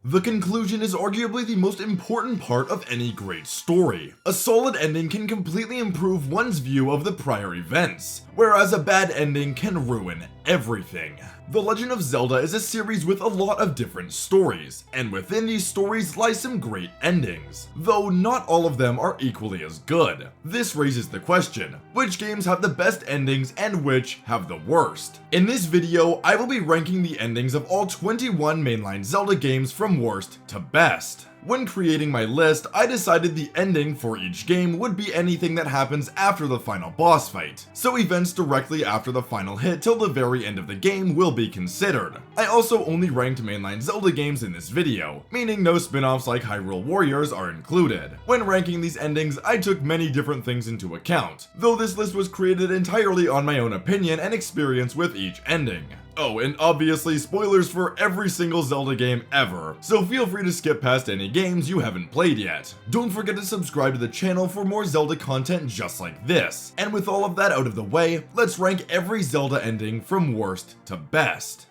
The conclusion is arguably the most important part of any great story. A solid ending can completely improve one's view of the prior events, whereas a bad ending can ruin everything. The Legend of Zelda is a series with a lot of different stories, and within these stories lie some great endings, though not all of them are equally as good. This raises the question, which games have the best endings and which have the worst? In this video, I will be ranking the endings of all 21 mainline Zelda games from worst to best. When creating my list, I decided the ending for each game would be anything that happens after the final boss fight, so events directly after the final hit till the very end of the game will be considered. I also only ranked mainline Zelda games in this video, meaning no spin-offs like Hyrule Warriors are included. When ranking these endings, I took many different things into account, though this list was created entirely on my own opinion and experience with each ending. Oh, and obviously spoilers for every single Zelda game ever, so feel free to skip past any games you haven't played yet. Don't forget to subscribe to the channel for more Zelda content just like this. And with all of that out of the way, let's rank every Zelda ending from worst to best.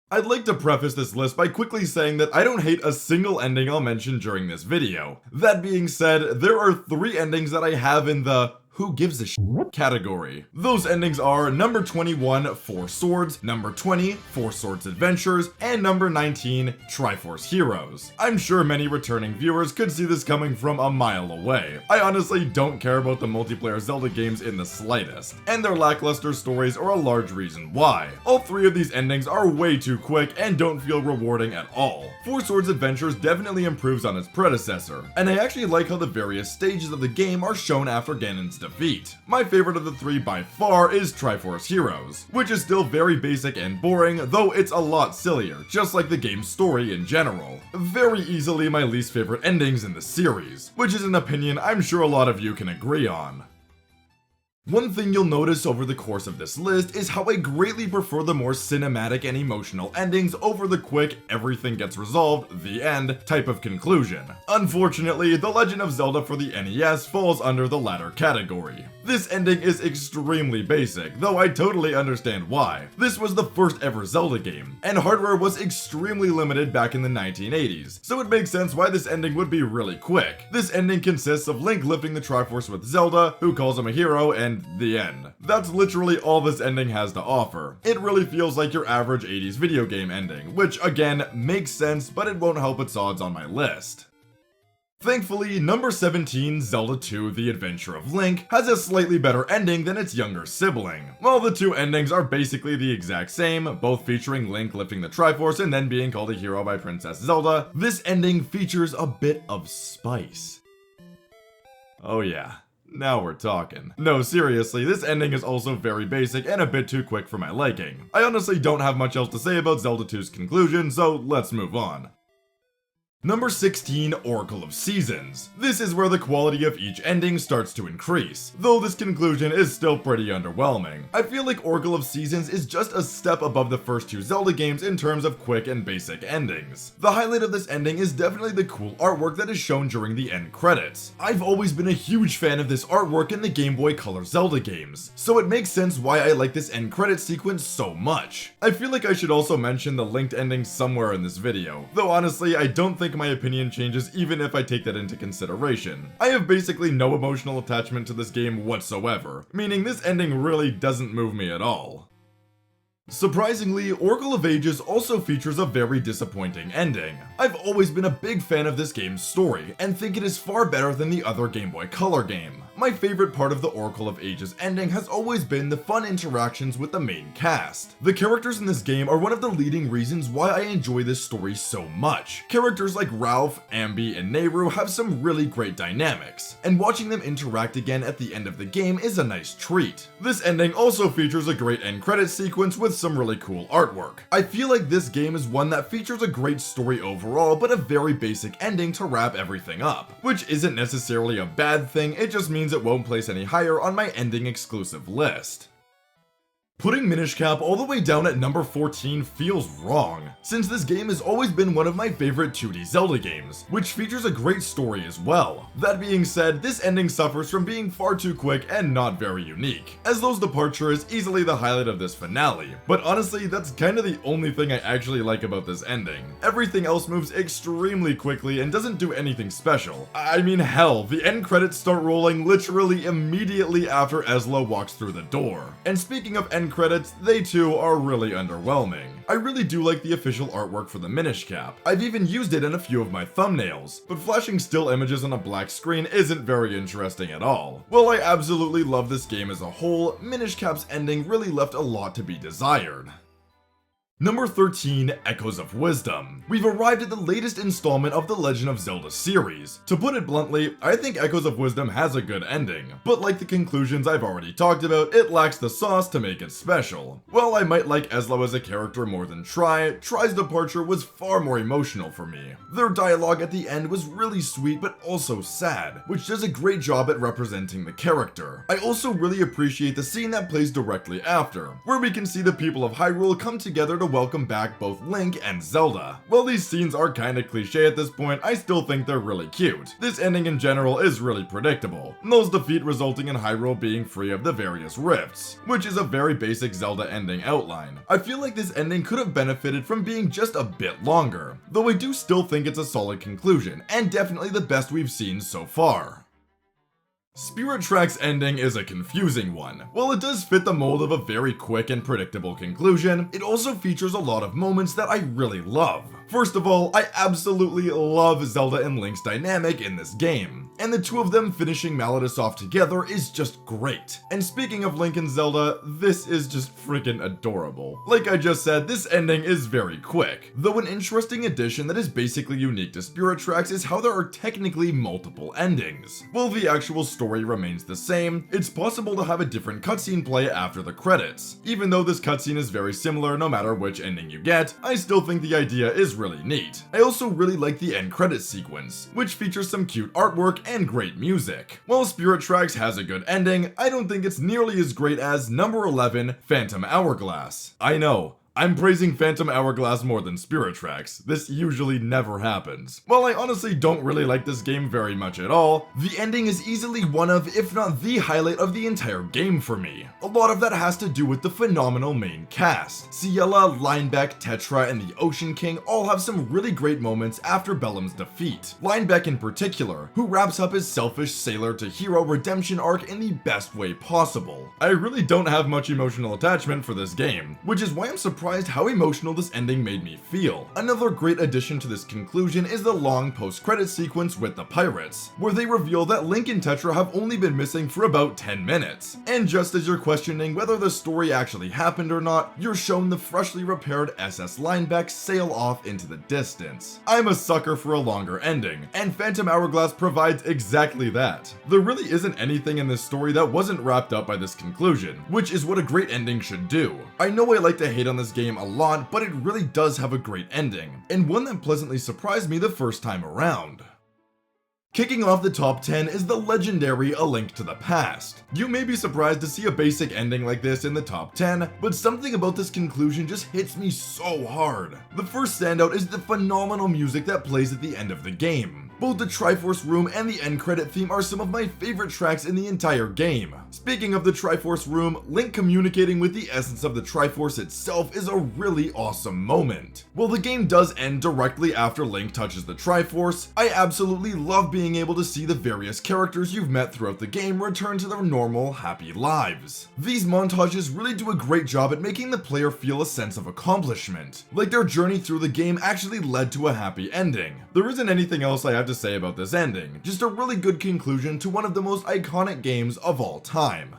I'd like to preface this list by quickly saying that I don't hate a single ending I'll mention during this video. That being said, there are 3 endings that I have in the who gives a shit category. Those endings are number 21, 4 Swords, number 20, 4 Swords Adventures, and number 19, Triforce Heroes. I'm sure many returning viewers could see this coming from a mile away. I honestly don't care about the multiplayer Zelda games in the slightest, and their lackluster stories are a large reason why. All 3 of these endings are way too quick and don't feel rewarding at all. 4 Swords Adventures definitely improves on its predecessor, and I actually like how the various stages of the game are shown after Ganon's defeat. My favorite of the 3 by far is Triforce Heroes, which is still very basic and boring, though it's a lot sillier, just like the game's story in general. Very easily my least favorite endings in the series, which is an opinion I'm sure a lot of you can agree on. One thing you'll notice over the course of this list is how I greatly prefer the more cinematic and emotional endings over the quick, everything gets resolved, the end type of conclusion. Unfortunately, The Legend of Zelda for the NES falls under the latter category. This ending is extremely basic, though I totally understand why. This was the first ever Zelda game, and hardware was extremely limited back in the 1980s, so it makes sense why this ending would be really quick. This ending consists of Link lifting the Triforce with Zelda, who calls him a hero, and the end. That's literally all this ending has to offer. It really feels like your average 80s video game ending, which again makes sense, but it won't help its odds on my list. Thankfully, number 17, Zelda 2: The Adventure of Link, has a slightly better ending than its younger sibling. While the 2 endings are basically the exact same, both featuring Link lifting the Triforce and then being called a hero by Princess Zelda, this ending features a bit of spice. Oh yeah. Now we're talking. No, seriously, this ending is also very basic and a bit too quick for my liking. I honestly don't have much else to say about Zelda 2's conclusion, so let's move on. Number 16, Oracle of Seasons. This is where the quality of each ending starts to increase, though this conclusion is still pretty underwhelming. I feel like Oracle of Seasons is just a step above the first 2 Zelda games in terms of quick and basic endings. The highlight of this ending is definitely the cool artwork that is shown during the end credits. I've always been a huge fan of this artwork in the Game Boy Color Zelda games, so it makes sense why I like this end credit sequence so much. I feel like I should also mention the linked ending somewhere in this video, though honestly I don't think my opinion changes even if I take that into consideration. I have basically no emotional attachment to this game whatsoever, meaning this ending really doesn't move me at all. Surprisingly, Oracle of Ages also features a very disappointing ending. I've always been a big fan of this game's story, and think it is far better than the other Game Boy Color game. My favorite part of the Oracle of Ages ending has always been the fun interactions with the main cast. The characters in this game are one of the leading reasons why I enjoy this story so much. Characters like Ralph, Ambi, and Nehru have some really great dynamics, and watching them interact again at the end of the game is a nice treat. This ending also features a great end credit sequence with some really cool artwork. I feel like this game is one that features a great story overall, but a very basic ending to wrap everything up, which isn't necessarily a bad thing, it just means it won't place any higher on my ending exclusive list. Putting Minish Cap all the way down at number 14 feels wrong, since this game has always been one of my favorite 2D Zelda games, which features a great story as well. That being said, this ending suffers from being far too quick and not very unique, as Lo's departure is easily the highlight of this finale, but honestly that's kinda the only thing I actually like about this ending. Everything else moves extremely quickly and doesn't do anything special. I mean hell, the end credits start rolling literally immediately after Ezla walks through the door. And speaking of end credits, they too are really underwhelming. I really do like the official artwork for the Minish Cap. I've even used it in a few of my thumbnails, but flashing still images on a black screen isn't very interesting at all. While I absolutely love this game as a whole, Minish Cap's ending really left a lot to be desired. Number 13, Echoes of Wisdom. We've arrived at the latest installment of the Legend of Zelda series. To put it bluntly, I think Echoes of Wisdom has a good ending, but like the conclusions I've already talked about, it lacks the sauce to make it special. While I might like Ezlo as a character more than Tri's departure was far more emotional for me. Their dialogue at the end was really sweet but also sad, which does a great job at representing the character. I also really appreciate the scene that plays directly after, where we can see the people of Hyrule come together to welcome back both Link and Zelda. While these scenes are kinda cliche at this point, I still think they're really cute. This ending in general is really predictable, No's defeat resulting in Hyrule being free of the various rifts, which is a very basic Zelda ending outline. I feel like this ending could have benefited from being just a bit longer, though I do still think it's a solid conclusion, and definitely the best we've seen so far. Spirit Tracks' ending is a confusing one. While it does fit the mold of a very quick and predictable conclusion, it also features a lot of moments that I really love. First of all, I absolutely love Zelda and Link's dynamic in this game, and the two of them finishing Malladus off together is just great. And speaking of Link and Zelda, this is just freaking adorable. Like I just said, this ending is very quick, though an interesting addition that is basically unique to Spirit Tracks is how there are technically multiple endings. While the actual story remains the same, it's possible to have a different cutscene play after the credits. Even though this cutscene is very similar no matter which ending you get, I still think the idea is really neat. I also really like the end credits sequence, which features some cute artwork and great music. While Spirit Tracks has a good ending, I don't think it's nearly as great as number 11, Phantom Hourglass. I know, I'm praising Phantom Hourglass more than Spirit Tracks. This usually never happens. While I honestly don't really like this game very much at all, the ending is easily one of, if not the highlight of the entire game for me. A lot of that has to do with the phenomenal main cast. Ciela, Linebeck, Tetra, and the Ocean King all have some really great moments after Bellum's defeat. Linebeck in particular, who wraps up his selfish sailor to hero redemption arc in the best way possible. I really don't have much emotional attachment for this game, which is why I'm surprised how emotional this ending made me feel. Another great addition to this conclusion is the long post-credit sequence with the pirates, where they reveal that Link and Tetra have only been missing for about 10 minutes. And just as you're questioning whether the story actually happened or not, you're shown the freshly repaired SS Linebeck sail off into the distance. I'm a sucker for a longer ending, and Phantom Hourglass provides exactly that. There really isn't anything in this story that wasn't wrapped up by this conclusion, which is what a great ending should do. I know I like to hate on this game a lot, but it really does have a great ending, and one that pleasantly surprised me the first time around. Kicking off the top 10 is the legendary A Link to the Past. You may be surprised to see a basic ending like this in the top 10, but something about this conclusion just hits me so hard. The first standout is the phenomenal music that plays at the end of the game. Both the Triforce Room and the end credit theme are some of my favorite tracks in the entire game. Speaking of the Triforce Room, Link communicating with the essence of the Triforce itself is a really awesome moment. While the game does end directly after Link touches the Triforce, I absolutely love being able to see the various characters you've met throughout the game return to their normal, happy lives. These montages really do a great job at making the player feel a sense of accomplishment, like their journey through the game actually led to a happy ending. There isn't anything else I have to say about this ending, just a really good conclusion to one of the most iconic games of all time.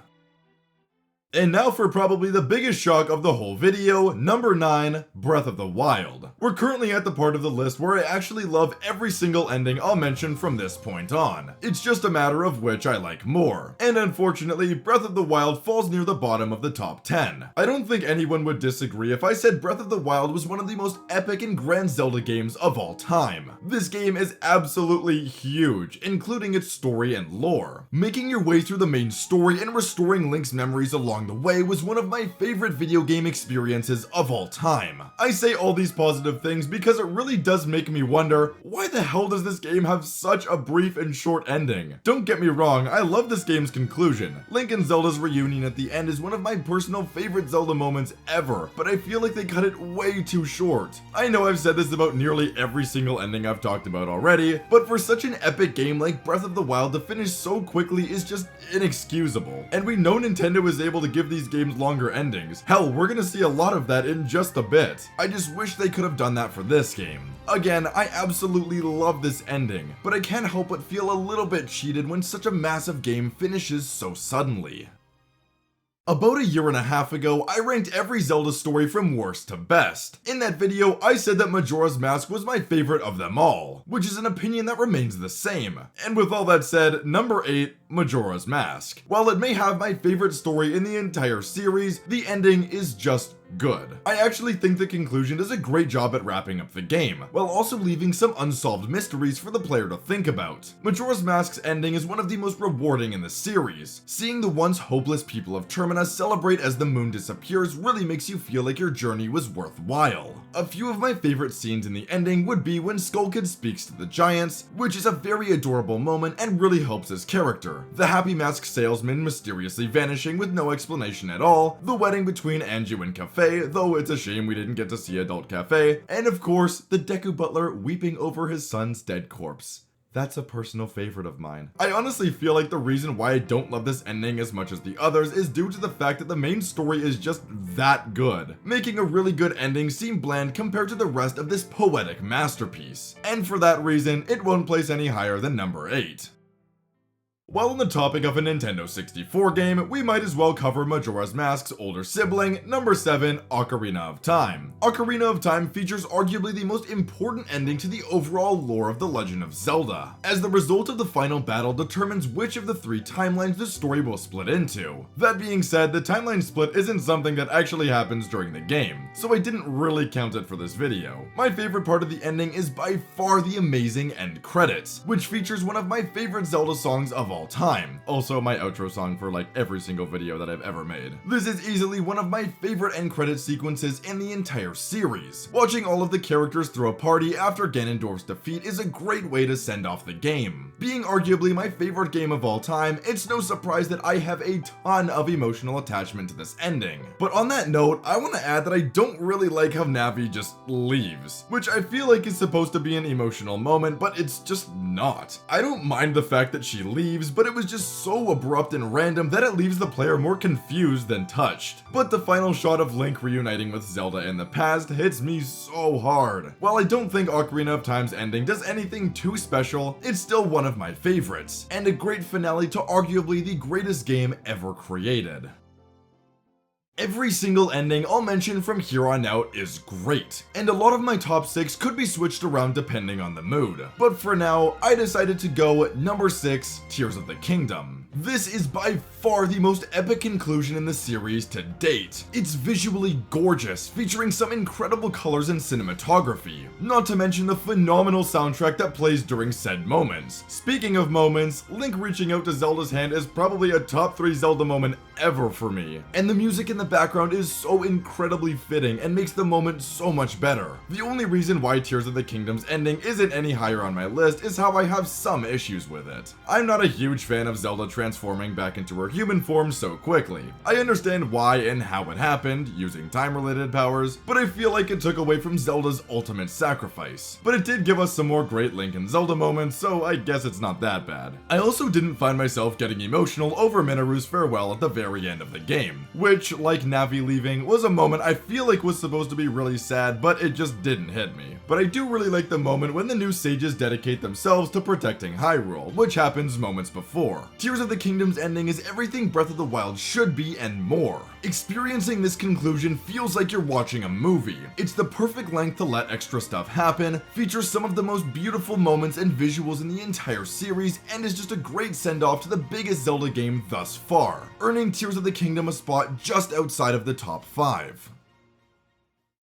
And now for probably the biggest shock of the whole video, number 9, Breath of the Wild. We're currently at the part of the list where I actually love every single ending I'll mention from this point on. It's just a matter of which I like more. And unfortunately, Breath of the Wild falls near the bottom of the top 10. I don't think anyone would disagree if I said Breath of the Wild was one of the most epic and grand Zelda games of all time. This game is absolutely huge, including its story and lore. Making your way through the main story and restoring Link's memories along along the way was one of my favorite video game experiences of all time. I say all these positive things because it really does make me wonder, why the hell does this game have such a brief and short ending? Don't get me wrong, I love this game's conclusion. Link and Zelda's reunion at the end is one of my personal favorite Zelda moments ever, but I feel like they cut it way too short. I know I've said this about nearly every single ending I've talked about already, but for such an epic game like Breath of the Wild to finish so quickly is just inexcusable. And we know Nintendo is able to give these games longer endings. Hell, we're gonna see a lot of that in just a bit. I just wish they could have done that for this game. Again, I absolutely love this ending, but I can't help but feel a little bit cheated when such a massive game finishes so suddenly. About a year and a half ago, I ranked every Zelda story from worst to best. In that video, I said that Majora's Mask was my favorite of them all, which is an opinion that remains the same. And with all that said, number 8, Majora's Mask. While it may have my favorite story in the entire series, the ending is just good. I actually think the conclusion does a great job at wrapping up the game, while also leaving some unsolved mysteries for the player to think about. Majora's Mask's ending is one of the most rewarding in the series. Seeing the once hopeless people of Termina celebrate as the moon disappears really makes you feel like your journey was worthwhile. A few of my favorite scenes in the ending would be when Skull Kid speaks to the giants, which is a very adorable moment and really helps his character. The Happy Mask salesman mysteriously vanishing with no explanation at all, the wedding between Anju and Cafe, though it's a shame we didn't get to see Adult Cafe, and of course, the Deku Butler weeping over his son's dead corpse. That's a personal favorite of mine. I honestly feel like the reason why I don't love this ending as much as the others is due to the fact that the main story is just that good, making a really good ending seem bland compared to the rest of this poetic masterpiece. And for that reason, it won't place any higher than number 8. While on the topic of a Nintendo 64 game, we might as well cover Majora's Mask's older sibling, number 7, Ocarina of Time. Ocarina of Time features arguably the most important ending to the overall lore of The Legend of Zelda, as the result of the final battle determines which of the 3 timelines the story will split into. That being said, the timeline split isn't something that actually happens during the game, so I didn't really count it for this video. My favorite part of the ending is by far the amazing end credits, which features one of my favorite Zelda songs of all time. Also my outro song for like every single video that I've ever made. This is easily one of my favorite end credit sequences in the entire series. Watching all of the characters throw a party after Ganondorf's defeat is a great way to send off the game. Being arguably my favorite game of all time, it's no surprise that I have a ton of emotional attachment to this ending. But on that note, I want to add that I don't really like how Navi just leaves, which I feel like is supposed to be an emotional moment, but it's just not. I don't mind the fact that she leaves, but it was just so abrupt and random that it leaves the player more confused than touched. But the final shot of Link reuniting with Zelda in the past hits me so hard. While I don't think Ocarina of Time's ending does anything too special, it's still one of my favorites, and a great finale to arguably the greatest game ever created. Every single ending I'll mention from here on out is great, and a lot of my top 6 could be switched around depending on the mood. But for now, I decided to go number 6, Tears of the Kingdom. This is by far the most epic conclusion in the series to date. It's visually gorgeous, featuring some incredible colors and cinematography, not to mention the phenomenal soundtrack that plays during said moments. Speaking of moments, Link reaching out to Zelda's hand is probably a top 3 Zelda moment ever for me, and the music in the background is so incredibly fitting and makes the moment so much better. The only reason why Tears of the Kingdom's ending isn't any higher on my list is how I have some issues with it. I'm not a huge fan of Zelda transforming back into her human form so quickly. I understand why and how it happened, using time-related powers, but I feel like it took away from Zelda's ultimate sacrifice. But it did give us some more great Link and Zelda moments, so I guess it's not that bad. I also didn't find myself getting emotional over Minoru's farewell at the very end of the game, which, like Navi leaving, was a moment I feel like was supposed to be really sad, but it just didn't hit me. But I do really like the moment when the new sages dedicate themselves to protecting Hyrule, which happens moments before. Tears of the Kingdom's ending is everything Breath of the Wild should be and more. Experiencing this conclusion feels like you're watching a movie. It's the perfect length to let extra stuff happen, features some of the most beautiful moments and visuals in the entire series, and is just a great send-off to the biggest Zelda game thus far, earning Tears of the Kingdom a spot just outside of the top 5.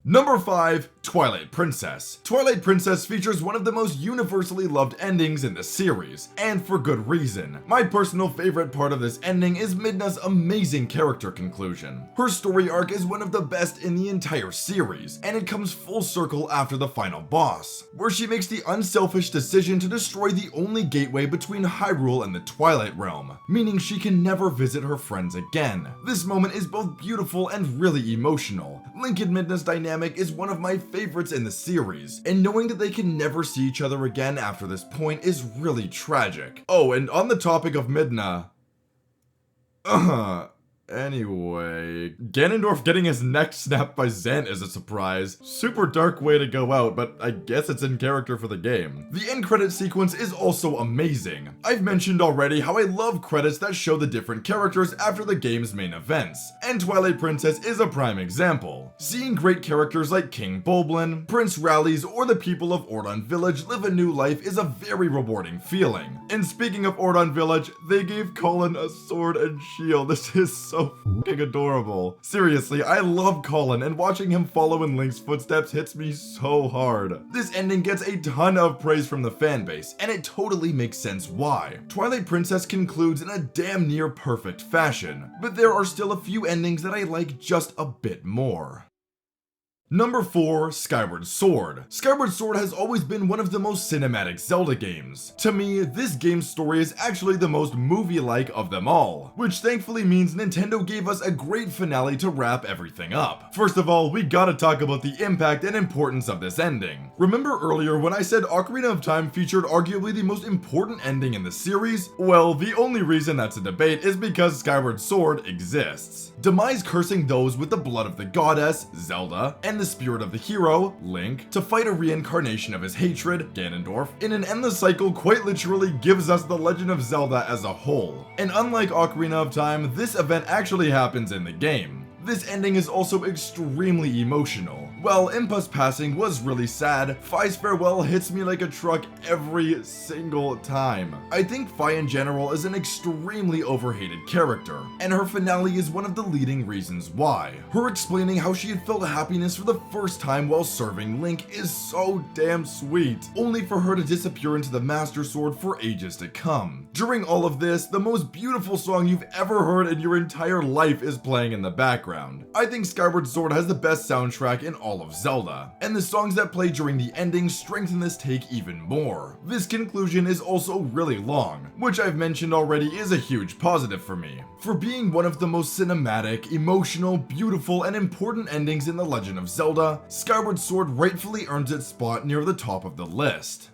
Number 5, Twilight Princess. Twilight Princess features one of the most universally loved endings in the series, and for good reason. My personal favorite part of this ending is Midna's amazing character conclusion. Her story arc is one of the best in the entire series, and it comes full circle after the final boss, where she makes the unselfish decision to destroy the only gateway between Hyrule and the Twilight Realm, meaning she can never visit her friends again. This moment is both beautiful and really emotional. Link and Midna's dynamic is one of my favorites in the series, and knowing that they can never see each other again after this point is really tragic. Oh, and on the topic of Midna, anyway, Ganondorf getting his neck snapped by Zant is a surprise. Super dark way to go out, but I guess it's in character for the game. The end credit sequence is also amazing. I've mentioned already how I love credits that show the different characters after the game's main events, and Twilight Princess is a prime example. Seeing great characters like King Bulblin, Prince Rallies, or the people of Ordon Village live a new life is a very rewarding feeling. And speaking of Ordon Village, they gave Colin a sword and shield. This is so fucking adorable. Seriously, I love Colin, and watching him follow in Link's footsteps hits me so hard. This ending gets a ton of praise from the fanbase, and it totally makes sense why. Twilight Princess concludes in a damn near perfect fashion, but there are still a few endings that I like just a bit more. Number 4, Skyward Sword. Skyward Sword has always been one of the most cinematic Zelda games. To me, this game's story is actually the most movie-like of them all, which thankfully means Nintendo gave us a great finale to wrap everything up. First of all, we gotta talk about the impact and importance of this ending. Remember earlier when I said Ocarina of Time featured arguably the most important ending in the series? Well, the only reason that's a debate is because Skyward Sword exists. Demise cursing those with the blood of the goddess, Zelda, and the spirit of the hero, Link, to fight a reincarnation of his hatred, Ganondorf, in an endless cycle quite literally gives us the Legend of Zelda as a whole. And unlike Ocarina of Time, this event actually happens in the game. This ending is also extremely emotional. While Impa's passing was really sad, Fi's farewell hits me like a truck every single time. I think Fi in general is an extremely overhated character, and her finale is one of the leading reasons why. Her explaining how she had felt happiness for the first time while serving Link is so damn sweet, only for her to disappear into the Master Sword for ages to come. During all of this, the most beautiful song you've ever heard in your entire life is playing in the background. I think Skyward Sword has the best soundtrack in all of Zelda, and the songs that play during the ending strengthen this take even more. This conclusion is also really long, which I've mentioned already is a huge positive for me. For being one of the most cinematic, emotional, beautiful, and important endings in The Legend of Zelda, Skyward Sword rightfully earns its spot near the top of the list.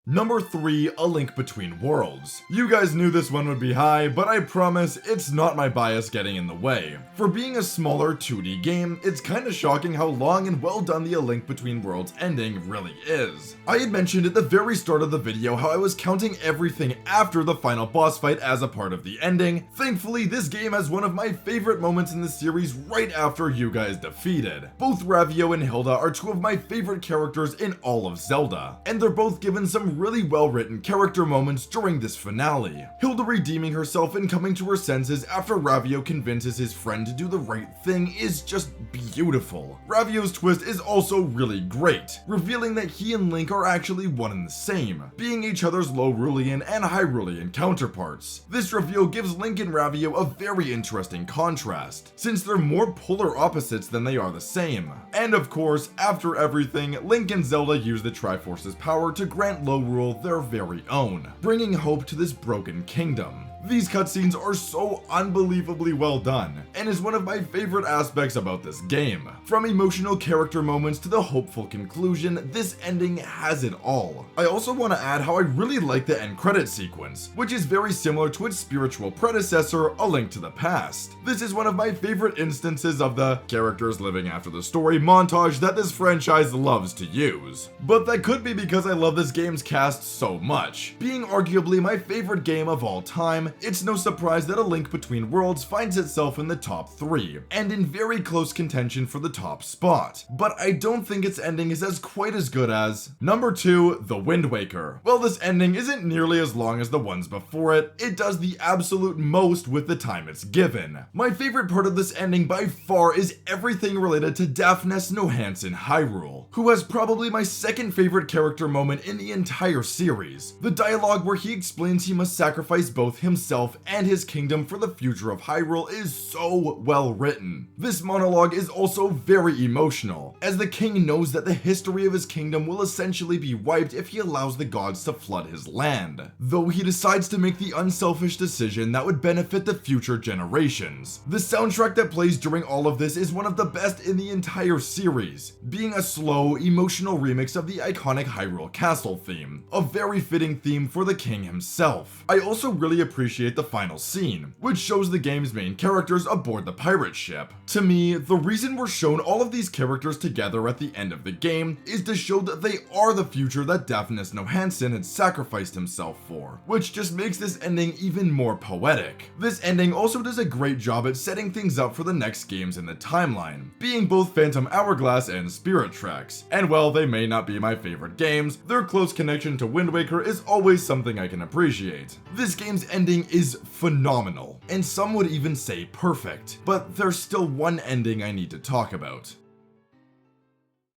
Number 3, A Link Between Worlds. You guys knew this one would be high, but I promise it's not my bias getting in the way. For being a smaller 2D game, it's kinda shocking how long and well done the A Link Between Worlds ending really is. I had mentioned at the very start of the video how I was counting everything after the final boss fight as a part of the ending. Thankfully, this game has one of my favorite moments in the series right after you guys defeated. Both Ravio and Hilda are two of my favorite characters in all of Zelda, and they're both given some really well-written character moments during this finale. Hilda redeeming herself and coming to her senses after Ravio convinces his friend to do the right thing is just beautiful. Ravio's twist is also really great, revealing that he and Link are actually one and the same, being each other's Lorulian and Hyrulean counterparts. This reveal gives Link and Ravio a very interesting contrast, since they're more polar opposites than they are the same. And of course, after everything, Link and Zelda use the Triforce's power to grant Lorule their very own, bringing hope to this broken kingdom. These cutscenes are so unbelievably well done, and is one of my favorite aspects about this game. From emotional character moments to the hopeful conclusion, this ending has it all. I also want to add how I really like the end credit sequence, which is very similar to its spiritual predecessor, A Link to the Past. This is one of my favorite instances of the characters living after the story montage that this franchise loves to use. But that could be because I love this game's cast so much. Being arguably my favorite game of all time, time, it's no surprise that A Link Between Worlds finds itself in the top 3, and in very close contention for the top spot. But I don't think its ending is as quite as good as number 2, The Wind Waker. Well, this ending isn't nearly as long as the ones before it. It does the absolute most with the time it's given. My favorite part of this ending by far is everything related to Daphnes no Hansen Hyrule, who has probably my second favorite character moment in the entire series. The dialogue where he explains he must sacrifice both himself and his kingdom for the future of Hyrule is so well written. This monologue is also very emotional, as the king knows that the history of his kingdom will essentially be wiped if he allows the gods to flood his land, though he decides to make the unselfish decision that would benefit the future generations. The soundtrack that plays during all of this is one of the best in the entire series, being a slow, emotional remix of the iconic Hyrule Castle theme, a very fitting theme for the king himself. I also really appreciate the final scene, which shows the game's main characters aboard the pirate ship. To me, the reason we're shown all of these characters together at the end of the game is to show that they are the future that Daphnes no Hansen had sacrificed himself for, which just makes this ending even more poetic. This ending also does a great job at setting things up for the next games in the timeline, being both Phantom Hourglass and Spirit Tracks. And while they may not be my favorite games, their close connection to Wind Waker is always something I can appreciate. This game's ending is phenomenal, and some would even say perfect, but there's still one ending I need to talk about.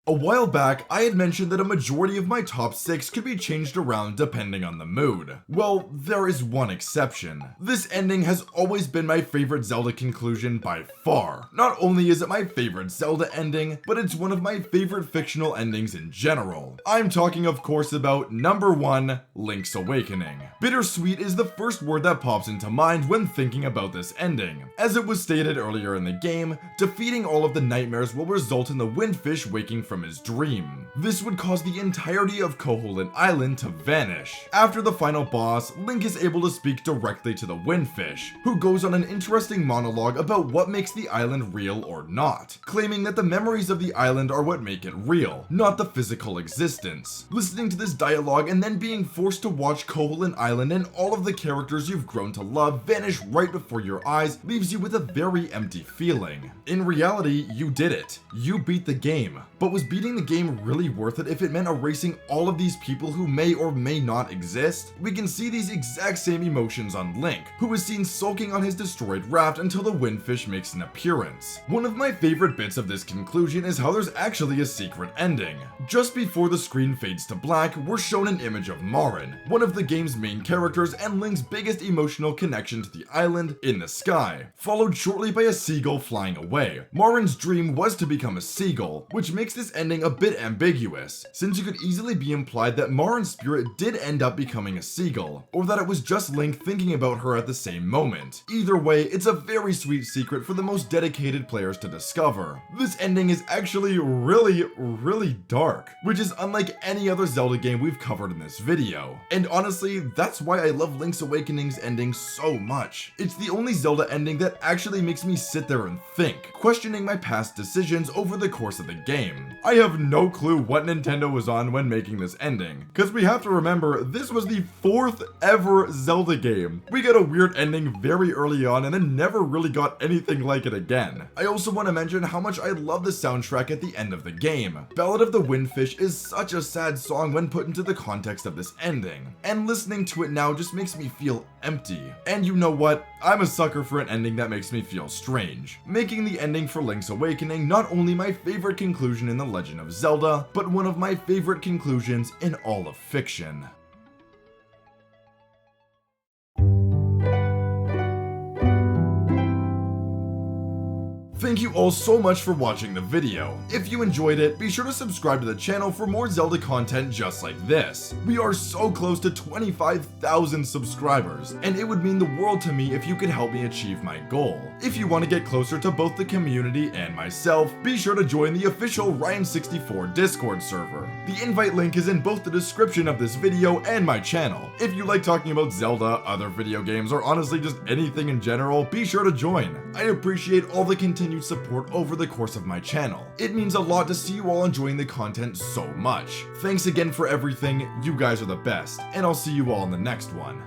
A while back, I had mentioned that a majority of my top 6 could be changed around depending on the mood. Well, there is one exception. This ending has always been my favorite Zelda conclusion by far. Not only is it my favorite Zelda ending, but it's one of my favorite fictional endings in general. I'm talking of course about number 1, Link's Awakening. Bittersweet is the first word that pops into mind when thinking about this ending. As it was stated earlier in the game, defeating all of the nightmares will result in the Windfish waking from his dream. This would cause the entirety of Koholint Island to vanish. After the final boss, Link is able to speak directly to the Windfish, who goes on an interesting monologue about what makes the island real or not, claiming that the memories of the island are what make it real, not the physical existence. Listening to this dialogue and then being forced to watch Koholint Island and all of the characters you've grown to love vanish right before your eyes leaves you with a very empty feeling. In reality, you did it. You beat the game. But was beating the game really worth it if it meant erasing all of these people who may or may not exist? We can see these exact same emotions on Link, who is seen sulking on his destroyed raft until the Windfish makes an appearance. One of my favorite bits of this conclusion is how there's actually a secret ending. Just before the screen fades to black, we're shown an image of Marin, one of the game's main characters and Link's biggest emotional connection to the island, in the sky, followed shortly by a seagull flying away. Marin's dream was to become a seagull, which makes this ending a bit ambiguous, since it could easily be implied that Marin's spirit did end up becoming a seagull, or that it was just Link thinking about her at the same moment. Either way, it's a very sweet secret for the most dedicated players to discover. This ending is actually really dark, which is unlike any other Zelda game we've covered in this video. And honestly, that's why I love Link's Awakening's ending so much. It's the only Zelda ending that actually makes me sit there and think, questioning my past decisions over the course of the game. I have no clue what Nintendo was on when making this ending, because we have to remember this was the 4th ever Zelda game. We got a weird ending very early on and then never really got anything like it again. I also want to mention how much I love the soundtrack at the end of the game. Ballad of the Windfish is such a sad song when put into the context of this ending, and listening to it now just makes me feel empty. And you know what? I'm a sucker for an ending that makes me feel strange, making the ending for Link's Awakening not only my favorite conclusion in The Legend of Zelda, but one of my favorite conclusions in all of fiction. Thank you all so much for watching the video. If you enjoyed it, be sure to subscribe to the channel for more Zelda content just like this. We are so close to 25,000 subscribers, and it would mean the world to me if you could help me achieve my goal. If you want to get closer to both the community and myself, be sure to join the official Ryan64 Discord server. The invite link is in both the description of this video and my channel. If you like talking about Zelda, other video games, or honestly just anything in general, be sure to join. I appreciate all the continued support over the course of my channel. It means a lot to see you all enjoying the content so much. Thanks again for everything, you guys are the best, and I'll see you all in the next one.